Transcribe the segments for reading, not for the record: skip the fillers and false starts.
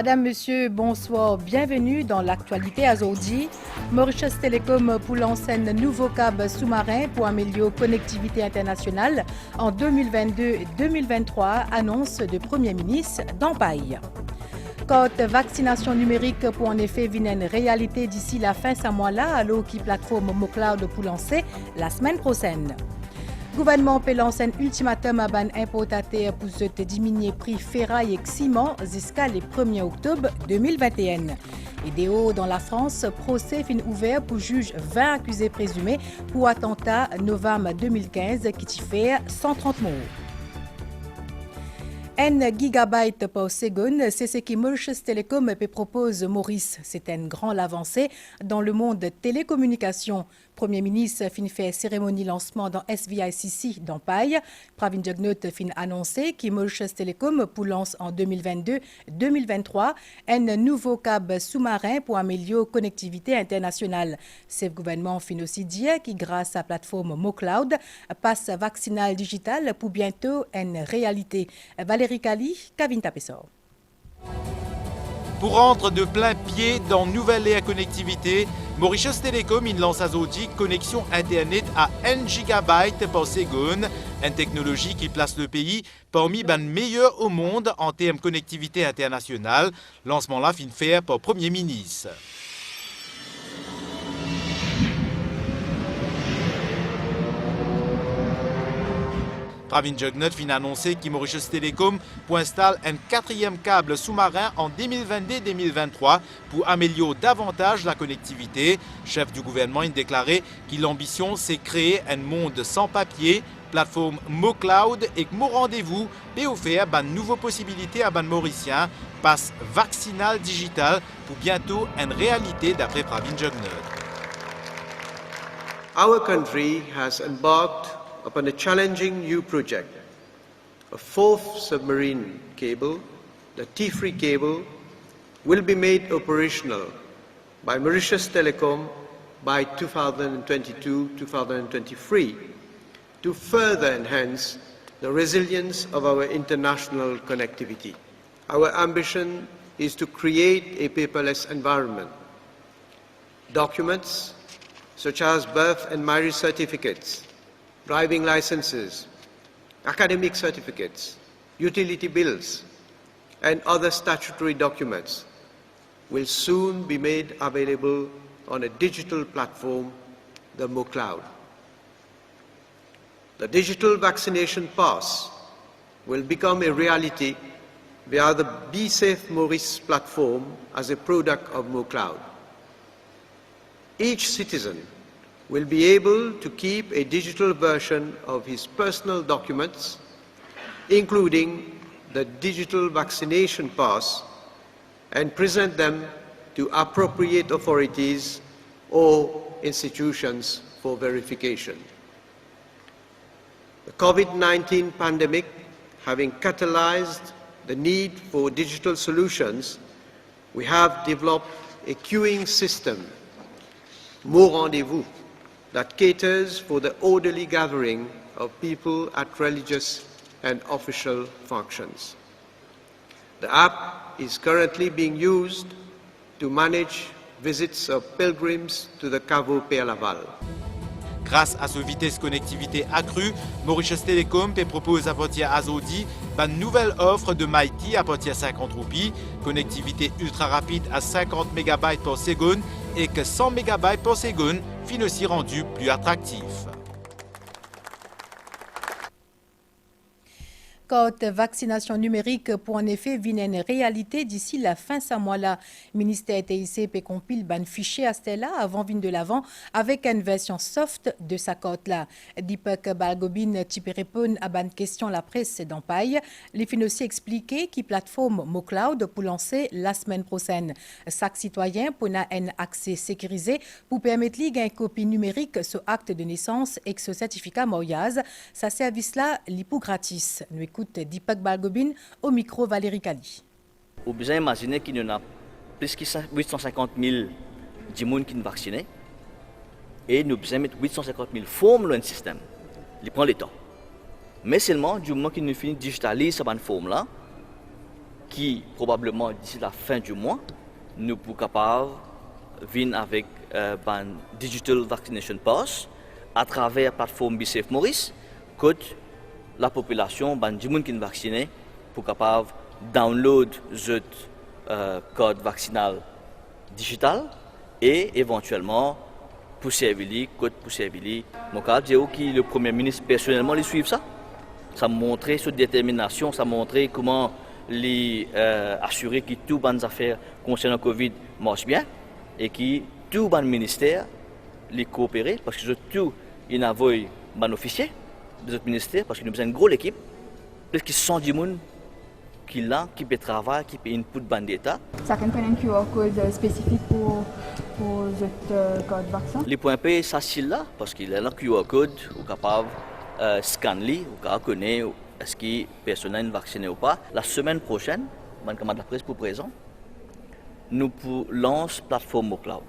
Madame, Monsieur, bonsoir. Bienvenue dans l'actualité Azodi. Mauritius Telecom pour lancer un nouveau câble sous-marin pour améliorer la connectivité internationale en 2022 et 2023, annonce de Premier ministre d'Ampaille. Côte vaccination numérique pour en effet venir une réalité d'ici la fin ce mois-là, alors qui plateforme MoCloud pour lancer la semaine prochaine. Gouvernement peut lancer un ultimatum à ban importateur pour se diminuer prix ferraille et ciment jusqu'à le 1er octobre 2021. Idéo dans la France, procès fin ouvert pour juge 20 accusés présumés pour attentat novembre 2015 qui fait 130 morts. 1 gigabyte par seconde, c'est ce que Mauritius Telecom propose Maurice. C'est une grande avancée dans le monde des télécommunications. Premier ministre fin fait cérémonie lancement dans SVICC d'Ampaille. Pravin Jugnauth fin annoncé que Mauritius Telecom pour lance en 2022-2023 un nouveau câble sous-marin pour améliorer la connectivité internationale. Ce gouvernement fin aussi dire que grâce à la plateforme MoCloud, passe vaccinal digital pour bientôt une réalité. Valérie Kali, Kavin Tapessor. Pour rentrer de plein pied dans nouvelle ère connectivité, Mauritius Telecom lance aujourd'hui connexion Internet à 1 gigabyte par seconde, une technologie qui place le pays parmi les meilleurs au monde en termes de connectivité internationale. Lancement là fin fait par Premier ministre. Pravin Jugnauth fin annoncé que Mauritius Telecom pour installer un 4e câble sous-marin en 2022-2023 pour améliorer davantage la connectivité. Chef du gouvernement a déclaré que l'ambition c'est créer un monde sans papier, plateforme MoCloud et que mon rendez-vous peut offrir de nouvelles possibilités à les Mauriciens, passe vaccinal digital pour bientôt une réalité d'après Pravin Jugnauth. Our country has embarked upon a challenging new project. A 4th submarine cable, the T3 cable, will be made operational by Mauritius Telecom by 2022-2023 to further enhance the resilience of our international connectivity. Our ambition is to create a paperless environment. Documents such as birth and marriage certificates, driving licenses, academic certificates, utility bills, and other statutory documents will soon be made available on a digital platform, the MoCloud. The digital vaccination pass will become a reality via the BeSafe Maurice platform as a product of MoCloud. Each citizen will be able to keep a digital version of his personal documents, including the digital vaccination pass, and present them to appropriate authorities or institutions for verification. The COVID-19 pandemic having catalyzed the need for digital solutions, we have developed a queuing system, Mon Rendez-vous, that caters for the orderly gathering of people at religious and official functions. The app is currently being used to manage visits of pilgrims to the Caveau Père Laval. Grâce à cette vitesse connectivité accrue, Mauritius Telecom propose à partir d'aujourd'hui une nouvelle offre de MIT à partir de 50 roupies, connectivité ultra rapide à 50 MB par seconde et que 100 MB par seconde, fin aussi rendu plus attractif. Côte vaccination numérique pour en effet venir une réalité d'ici la fin de ce mois-là. Le ministère TIC peut compile ban fichier à Stella avant vin de l'avant avec une version soft de sa côte-là. Deepak Balgobin type répondre à ban question la presse d'Ampaille. Les fin aussi expliqué qui plateforme MoCloud pour lancer la semaine prochaine. Chaque citoyen pour un accès sécurisé pour permettre de gagner une copie numérique sur acte de naissance et ce certificat Moyaz. Ce service-là, l'hypo gratis. Nous écoutons Deepak Balgobin au micro Valérie Kali. Vous pouvez imaginer qu'il y en a plus de 850 000 gens qui sont vaccinés et nous devons mettre 850 000 formes dans le système. Il prend le temps. Mais seulement du moment qu'il nous finit de digitaliser cette forme-là, qui probablement d'ici la fin du mois, nous sommes capables de venir avec un Digital Vaccination Pass à travers la plateforme BeSafe Maurice, que la population, les gens qui sont vaccinés, pour capable download ce code vaccinal digital et éventuellement pour servir code pour servir. Mon cas, j'ai que le Premier ministre personnellement les suivre ça. Ça montrait cette détermination, ça montrait comment les assurer que toutes les affaires concernant le Covid marchent bien et que tous les ministères les coopérer parce que tout il y a un officier de notre ministère parce que nous avons une grosse équipe, plus que 110 personnes qui là, qui peut travailler, qui peut input ban d'État. Ça peut prendre un QR code spécifique pour ce code vaccin. Les points P, ça c'est là parce qu'il y a un QR code, ou capable scanner, ou capable connaître est-ce que personne est vacciné ou pas. La semaine prochaine, le camarade de la presse pour présent, nous lançons plateforme cloud.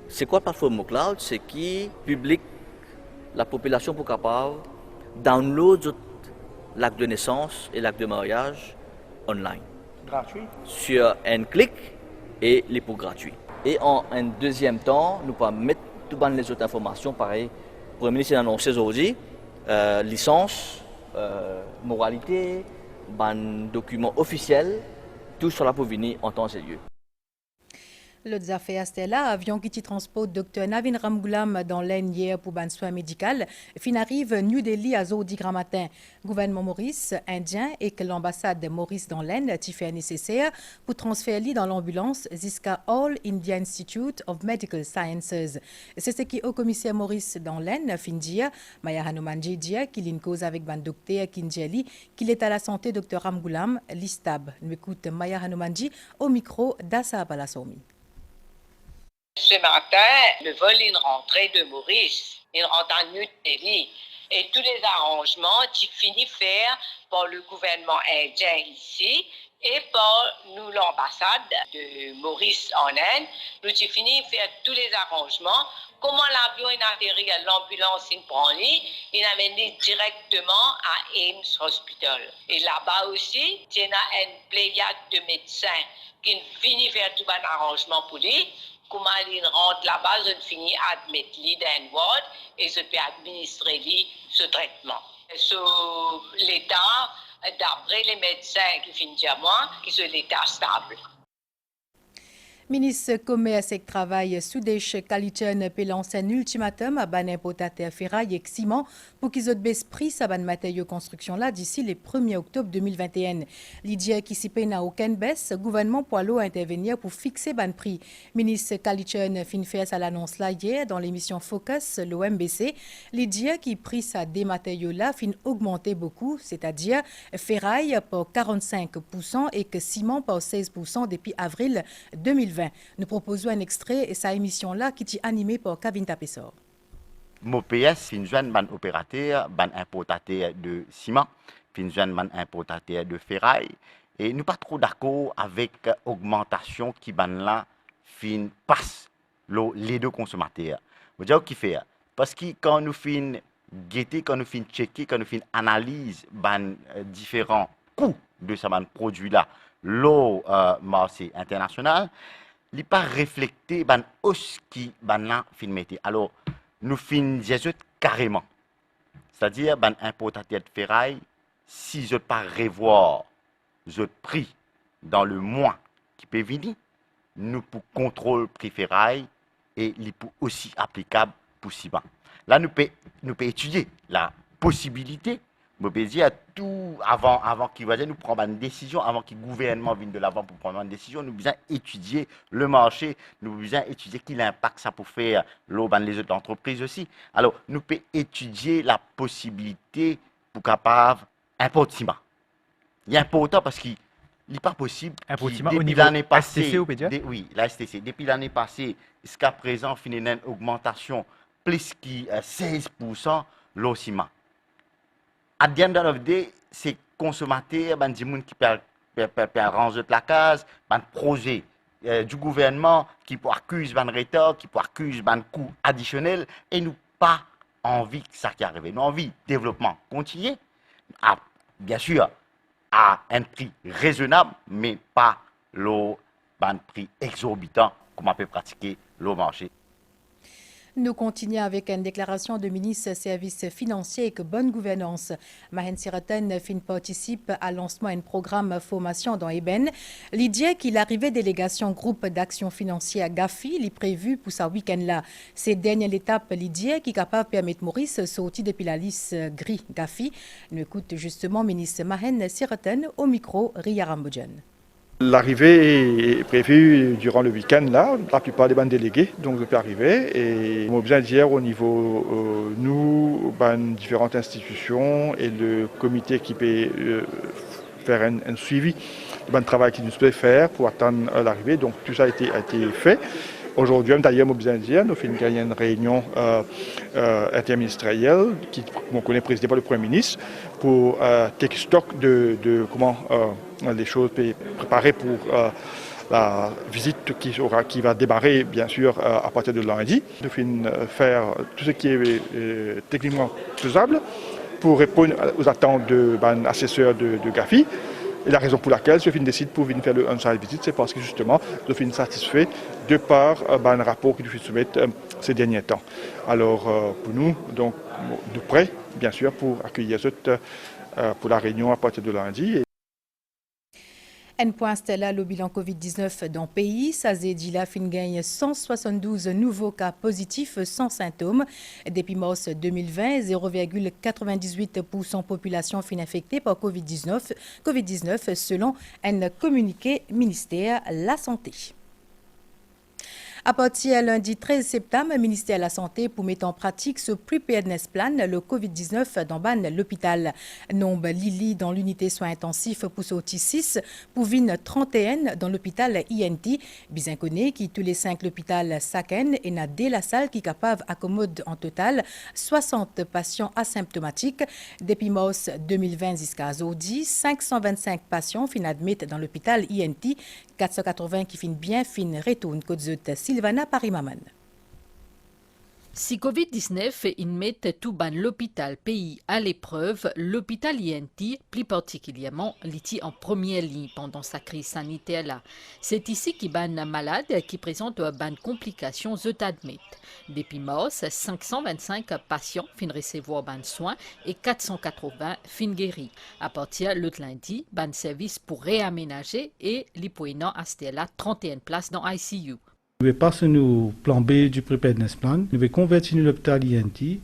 C'est quoi la plateforme cloud? C'est qui public la population pour capable download l'acte de naissance et l'acte de mariage online. Gratuit? Sur un clic et les pour gratuits. Et en un deuxième temps, nous pouvons mettre toutes les autres informations, pareil. Pour le ministre a annoncé aujourd'hui, licence, moralité, documents officiels, tout cela pour venir en temps et lieu. L'autre affaire, c'était là, avion qui transporte Dr Navin Ramgoolam dans l'aine hier pour un soin médical. Fin arrive New Delhi à Zodi grand matin. Gouvernement Maurice, indien et que l'ambassade de Maurice dans l'aine t'y fait nécessaire pour transférer dans l'ambulance jusqu'à All India Institute of Medical Sciences. C'est ce qui au commissaire Maurice dans l'aine fin dire, Maya Hanumanji dit qu'il a une cause avec un docteur Kinjeli, qu'il est à la santé Dr Ramgoolam, l'istab. Nous écoute Maya Hanumanji au micro d'Assa Balasomi. Ce matin, le vol est rentré de Maurice, il rentre à New Delhi. Et tous les arrangements qui finissent faire par le gouvernement indien ici et par nous, l'ambassade de Maurice en Inde, nous avons fini faire tous les arrangements. Comment l'avion est atterri à l'ambulance in Branly, il a mené directement à Ames Hospital. Et là-bas aussi, il y a une pléiade de médecins qui finissent faire tout un arrangement pour lui. Comment il rentre là-bas, je finis admettre lui dans un ward et je peux administrer lui ce traitement. Sur l'état, d'après les médecins qui finissent à moi, qui sont l'état stable. Ministre Commerce et Travail Sudesh Kalitchen peut lancer un ultimatum à ban importateur ferraille et ciment pour qu'ils aient baisse prix à ban matériaux construction là d'ici le 1er octobre 2021. L'idée qui s'y paye n'a aucune baisse, le gouvernement poilo à intervenir pour fixer ban prix. Ministre Kalitchen fin fait à l'annonce là hier dans l'émission Focus l'OMBC. L'idée qui prix à des matériaux là fin augmenter beaucoup, c'est-à-dire ferraille par 45% et que ciment par 16% depuis avril 2020. Nous proposons un extrait et sa émission-là qui est animée par Kavin Tapessor. MOPS, c'est une opérateur, un importateur de ciment, une importateur de ferraille. Et nous ne sommes pas trop d'accord avec l'augmentation qui passe les deux consommateurs. Vous savez ce qu'il fait? Parce que quand nous faisons guetter, quand nous faisons checker, quand nous faisons analyse différents coûts de ce produit-là, l'eau marché international, il n'est pas reflété ban hausse qui ban filmé. Alors nous finissons carrément. C'est-à-dire ban importateur de ferraille, si je pas revoir le prix dans le mois qui peut venir, nous pour contrôle prix ferraille et il peut aussi applicable pour ciment. Là nous peut étudier la possibilité. Je peux dire tout avant qu'il nous prendre une décision, avant que le gouvernement vienne de l'avant pour prendre une décision, nous devons étudier le marché, nous devons étudier quel impact ça peut faire les autres entreprises aussi. Alors, nous pouvons étudier la possibilité pour capable importer ciment. Il est important parce qu'il n'est pas possible. Depuis l'année passée, STC ou PDA? Oui, la STC. Depuis l'année passée, jusqu'à présent, il y a une augmentation plus que 16% l'eau ciment. À the end of the day, c'est consommateurs, des gens qui peuvent ranger la case, des projets du gouvernement qui peuvent accuser des retards, qui peuvent accuser des coûts additionnels, et nous pas envie que ça qui arrive. Nous avons envie de développement continu. Ah, bien sûr, à un prix raisonnable, mais pas le prix exorbitant comme on peut pratiquer le marché. Nous continuons avec une déclaration de ministre Services financiers et bonne gouvernance. Mahen Siraten participe à lancement d'un programme formation dans Eben. L'idée qu'il arrivait délégation groupe d'action financière GAFI est prévue pour ce week-end-là. C'est dernière étape l'idée qui est capable de permettre Maurice sortir depuis la liste gris GAFI. Nous écoute justement ministre Mahen Siraten au micro Ria Rambodjan. L'arrivée est prévue durant le week-end là, la plupart des bandes délégués donc je peux arriver et on a besoin d'hier au niveau nous, différentes institutions et le comité qui peut faire un suivi du travail qui nous peut faire pour attendre l'arrivée, donc tout ça a été fait. Aujourd'hui, d'ailleurs, nous avons fait une réunion interministérielle qui on connaît présidée par le Premier ministre pour take stock de comment les choses peuvent préparer pour la visite qui va démarrer bien sûr à partir de lundi. Nous allons faire tout ce qui est techniquement faisable pour répondre aux attentes de assesseurs de GAFI. Et la raison pour laquelle Sophie décide pour venir faire le on-site visit, c'est parce que justement, Sophie satisfait de par un rapport qu'il faut soumettre ces derniers temps. Alors, pour nous, donc, de près, bien sûr, pour accueillir pour la réunion à partir de lundi. Un point Stella, le bilan COVID-19 dans le pays. Ça s'est dit là, fin gagne 172 nouveaux cas positifs sans symptômes. Depuis mars 2020, 0,98% population fin infectée par COVID-19 selon un communiqué ministère de la Santé. À partir de lundi 13 septembre, le ministère de la Santé pour mettre en pratique ce preparedness plan, le COVID-19 dans l'hôpital. Nombre Lili dans l'unité soins intensifs pour sortir 6, pour venir 31 dans l'hôpital INT. Bien connu qui tous les 5 l'hôpital Saken et n'a dès la salle qui est capable d'accommode en total 60 patients asymptomatiques. Depuis mars 2020 jusqu'à aujourd'hui, 525 patients fin admettent dans l'hôpital INT, 480 qui finissent bien retournent côte Sylvana Parimaman. Si COVID-19 il met tout ban l'hôpital pays à l'épreuve, l'hôpital INT, plus particulièrement, l'IT en première ligne pendant sa crise sanitaire là. C'est ici qu'il ban malade qui présente ban complications admettent. Depuis mars, 525 patients fin recevoir ban soins et 480 fin guéris. À partir de lundi, ban service pour réaménager et l'hypoénant à Stella 31 places dans ICU. Nous vais passer au plan B du preparedness plan. Nous vais convertir l'hôpital INT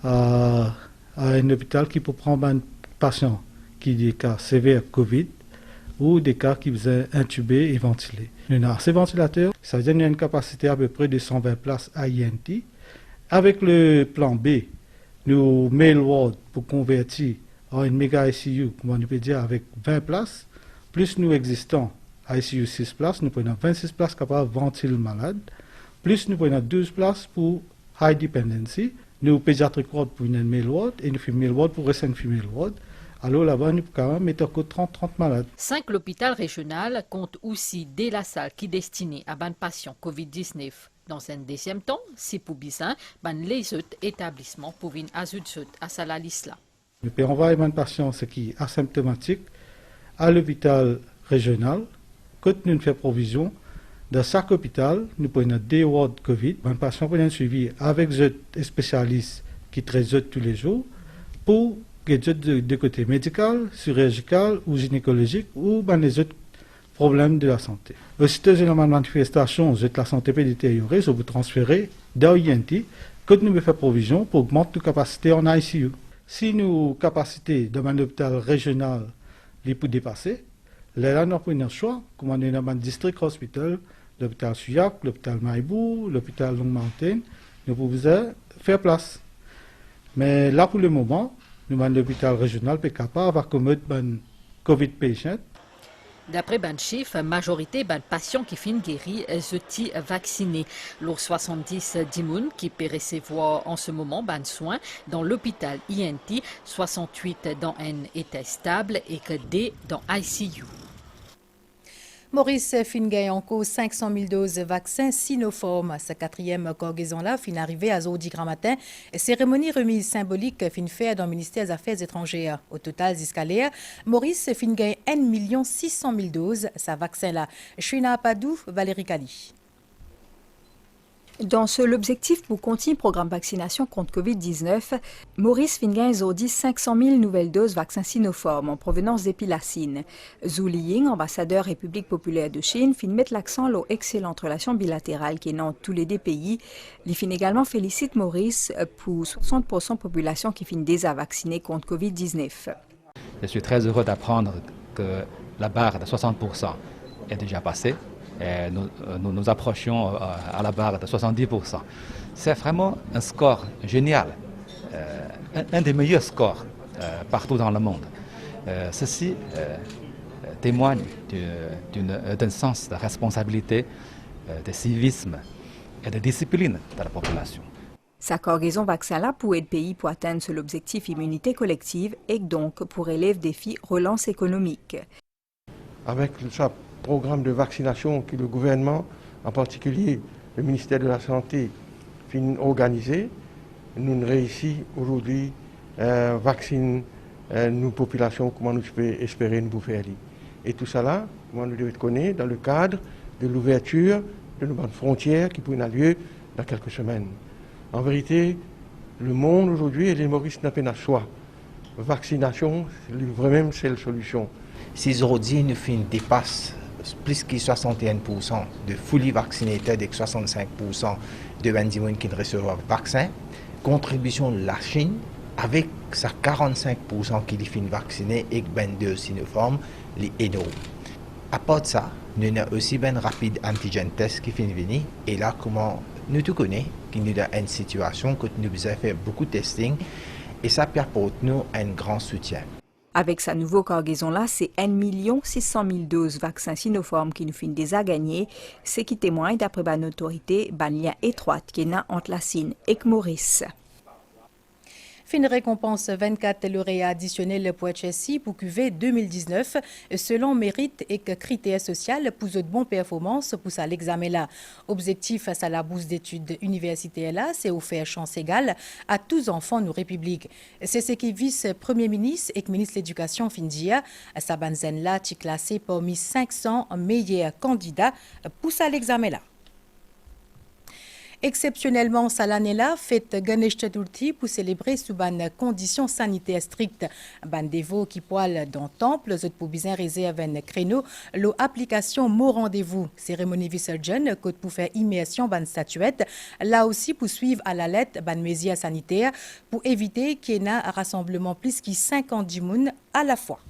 à un hôpital qui peut prendre un patient qui a des cas sévères Covid ou des cas qui sont intubés et ventilés. Nous avons ces ventilateurs, ça donne une capacité à peu près de 120 places à INT. Avec le plan B, nous mettons le ward pour convertir en une méga ICU, comme on peut dire, avec 20 places, plus nous existons. ICU 6 places, nous prenons 26 places capables de ventiler le malade, plus nous prenons 12 places pour high dependency, nous pédiatric ward pour une male ward et nous female ward pour recent female ward. Alors là-bas, nous pouvons quand même mettre 30 malades. 5 l'hôpital régional compte aussi dès la salle qui est destinée à ban patients COVID-19. Dans un deuxième temps, c'est pour bizarre, ban les autres établissements pour venir ajouter à sa liste là. Nous pouvons envoyer un patient ce qui est asymptomatique à l'hôpital régional. Quand nous faisons provision, dans chaque hôpital, nous prenons des wards COVID. Un patient peut être suivi avec des spécialistes qui traitent tous les jours pour que de côté médical, chirurgical ou gynécologique ou les autres problèmes de la santé. Aussitôt j'ai la manifestation de la santé peut détériorer, je vous transférer dans l'INT. Quand nous faisons provision pour augmenter nos capacités en ICU. Si nos capacités dans un hôpital régional les pour dépasser, là, nous prenons un choix, comme on est dans un district hospital, l'hôpital Suyak, l'hôpital Maïbou, l'hôpital Long Mountain, nous pouvons faire place. Mais là, pour le moment, nous avons l'hôpital régional qui est capable d'accommoder un COVID patient. D'après ban chiffre, majorité ban patients qui finissent guéris sont vaccinés. Lors 70 d'immunes qui peut recevoir en ce moment ban soins dans l'hôpital INT, 68 dans un état stable et que des dans ICU. Maurice Fingay en cause 500 000 doses vaccin Sinopharm. Sa quatrième cargaison-là fin arrivée à Zodi grand matin. Cérémonie remise symbolique fin fait dans le ministère des Affaires étrangères. Au total, jusqu'à Maurice Fingay 1 600 000 doses. Sa vaccin-là. Chouina Padou, Valérie Kali. Dans l'objectif pour continuer le programme vaccination contre Covid-19, Maurice Fingay dit 500 000 nouvelles doses vaccin Sinopharm en provenance d'Épilacine. Zhu Liying, ambassadeur République populaire de Chine, fin mettre l'accent sur l'excellente relation bilatérale qui est dans tous les deux pays. Il fin également félicite Maurice pour 60% de population qui fin déjà vaccinée contre Covid-19. Je suis très heureux d'apprendre que la barre de 60% est déjà passée. Et nous approchons à la barre de 70%. C'est vraiment un score génial, un des meilleurs scores partout dans le monde. Ceci témoigne d'un sens de responsabilité, de civisme et de discipline de la population. Sa cargaison vaccin-là pour aider le pays pour atteindre l'objectif immunité collective et donc pour relever défi relance économique. Avec ça, programme de vaccination que le gouvernement, en particulier le ministère de la Santé, finit organisé. Nous réussissons aujourd'hui à vacciner nos populations, comment nous pouvons espérer nous faire. Et tout ça là, nous devons connaître dans le cadre de l'ouverture de nos frontières qui pourraient avoir lieu dans quelques semaines. En vérité, le monde aujourd'hui et les Maurice n'a pas à soi. Vaccination, c'est vraiment la solution. Si aujourd'hui nous dépassons plus que 61% de fully vaccinés, avec 65% de gens qui reçoivent le vaccin, contribution de la Chine avec sa 45% qui est vacciné et 22 Sinopharm, les énormes. À part de ça, nous avons aussi un rapide antigen test qui finit venir et là comment nous tout connaissons, qui nous a une situation que nous avons fait beaucoup de testing et ça peut apporter nous un grand soutien. Avec sa nouvelle cargaison-là, c'est 1 600 000 doses vaccin Sinopharm qui nous finit déjà gagner, ce qui témoigne d'après une autorité un lien étroit qui est entre la Chine et Maurice. Fin récompense 24 lauréats additionnels pour HSI pour QV 2019 selon mérite et critères sociaux pour de bonnes performances pour ça l'examen là. Objectif à la bourse d'études universitaires là, c'est offrir chance égale à tous enfants de nos républiques. C'est ce qui vice-premier ministre et ministre de l'Éducation Findia. Sabanzen là, qui classé parmi 500 meilleurs candidats pour ça l'examen là. Exceptionnellement, cette année-là, fête Ganesh Chaturthi pour célébrer sous une conditions sanitaires strictes. Ban dévots qui poilent dans le temple, autres pour bien réserver un créneau, l'application mot rendez-vous. Cérémonie Visurgin, côte pour faire immersion ban statuette. Là aussi pour suivre à la lettre ban mesures sanitaires pour éviter qu'il y ait un rassemblement plus que 50 personnes à la fois.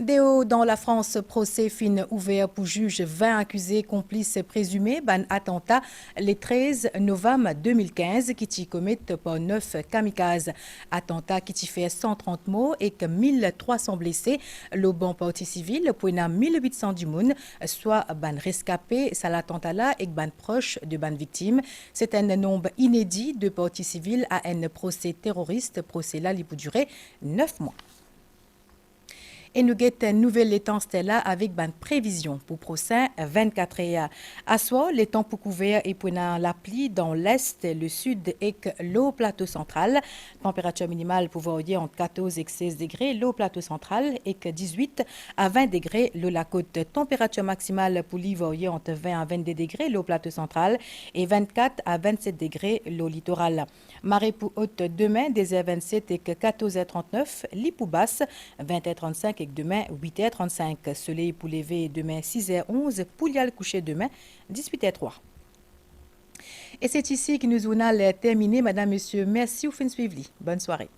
Déo dans la France, procès fin ouvert pour juge 20 accusés complices présumés d'un attentat le 13 novembre 2015 qui t'y commettent par 9 kamikazes. Attentat qui t'y fait 130 morts et que 1300 blessés. Le bon parti civil pour 1800 du monde, soit ban rescapé, ça l'attentat là et ban proche de ban victime. C'est un nombre inédit de partis civils à un procès terroriste. Procès là, il peut durer 9 mois. Et nous avons une nouvelle étendue là avec une prévision pour prochain 24 heures. À soir, les temps pour couvert et pour la pluie dans l'est, le sud et le plateau central. Température minimale pour varier entre 14 et 16 degrés, le plateau central et 18 à 20 degrés, la côte. Température maximale pour varier entre 20 à 22 degrés, le plateau central et 24 à 27 degrés, le littoral. Marée pour haute demain, des heures 27 et 14h39, lit pour basse, 20h35 et demain 8h35. Soleil pour lever demain 6h11, pour y aller coucher demain 18h03. Et c'est ici que nous allons terminer. Madame, Monsieur, merci au fin suivi. Bonne soirée.